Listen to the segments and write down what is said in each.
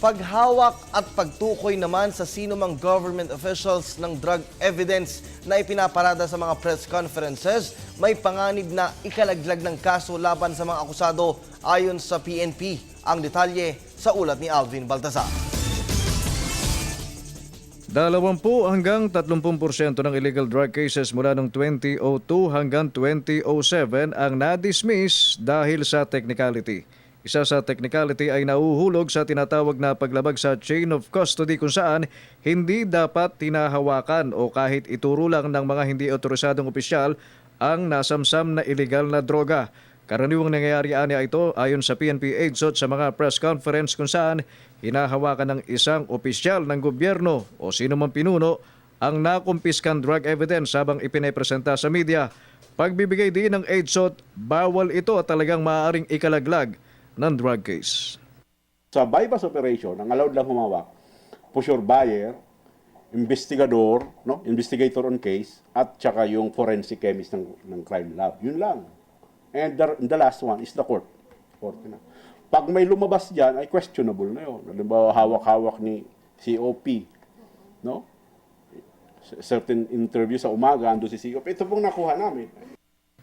Paghawak at pagtukoy naman sa sino mang government officials ng drug evidence na ipinaparada sa mga press conferences, may panganib na ikalaglag ng kaso laban sa mga akusado ayon sa PNP. Ang detalye sa ulat ni Alvin Baltazar. 20 hanggang 30% ng illegal drug cases mula noong 2002 hanggang 2007 ang na-dismiss dahil sa technicality. Isa sa technicality ay nauhulog sa tinatawag na paglabag sa chain of custody kung saan hindi dapat tinahawakan o kahit ituro lang ng mga hindi otorisadong opisyal ang nasamsam na illegal na droga. Karaniwang nangyayari anya ito ayon sa PNP AIDSOT sa mga press conference kung saan hinahawakan ng isang opisyal ng gobyerno o sino man pinuno ang nakumpiskan drug evidence habang ipinapresenta sa media. Pagbibigay din ng AIDSOT, bawal ito at talagang maaaring ikalaglag ng drug case. Sa bypass operation, ang allowed lang humawak, pusher buyer, investigador, investigator on case, at saka yung forensic chemist ng crime lab. Yun lang. And the last one is the court. Na. Pag may lumabas dyan, ay questionable na yun. Halimbawa, hawak-hawak ni COP. No? Certain interview sa umaga, ando si COP. Ito pong nakuha namin.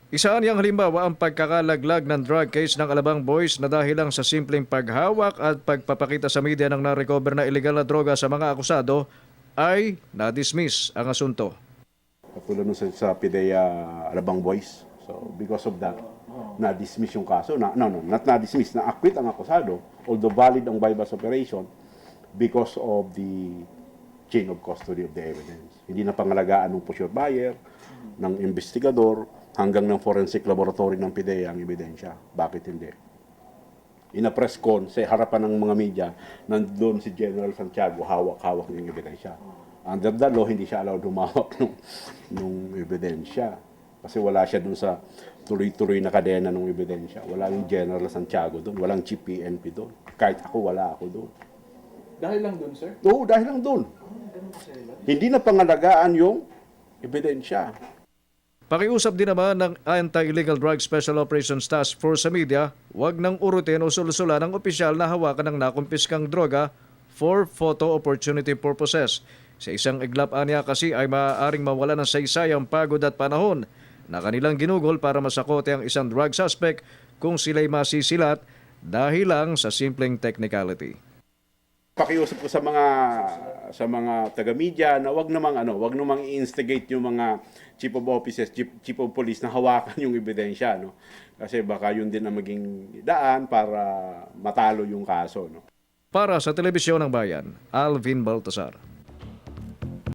Isa niyang halimbawa ang pagkakalaglag ng drug case ng Alabang Boys na dahil lang sa simpleng paghawak at pagpapakita sa media ng na-recover na illegal na droga sa mga akusado ay na-dismiss ang asunto. Katulad nung sa PIDEA Alabang Boys. So because of that, na-dismiss yung kaso. Not na-dismiss, na-acquit ang akusado, although valid ang bypass operation because of the chain of custody of the evidence. Hindi na pangalagaan ng pusher buyer, ng investigador, hanggang ng forensic laboratory ng PIDEA ang ebidensya. Bakit hindi? In a press con, sa harapan ng mga media, nandun si General Santiago, hawak-hawak ng ebidensya. Under the law, hindi siya allowed humawak ng ebidensya. Kasi wala siya dun sa tuloy-tuloy na kadena ng ebidensya. Wala yung General Santiago dun, walang chief PNP dun. Kahit ako, wala ako dun. Dahil lang dun, sir? Oo, dahil lang dun. Hindi na pangalagaan yung ebidensya. Pakiusap din naman ng Anti-Illegal Drug Special Operations Task Force sa media, huwag nang urutin o sulusulan ng opisyal na hawakan ng nakumpiskang droga for photo opportunity purposes. Sa isang iglap anya kasi ay maaaring mawala ng saysayang pagod at panahon na kanilang ginugol para masakote ang isang drug suspect kung sila'y masisilat dahil lang sa simpleng technicality. Pakiusap ko sa mga taga-media na wag namang i-instigate yung mga chief of officers, chief of police na hawakan yung ebidensya, no? Kasi baka yun din ang maging daan para matalo yung kaso, no? Para sa Telebisyon ng Bayan, Alvin Baltazar.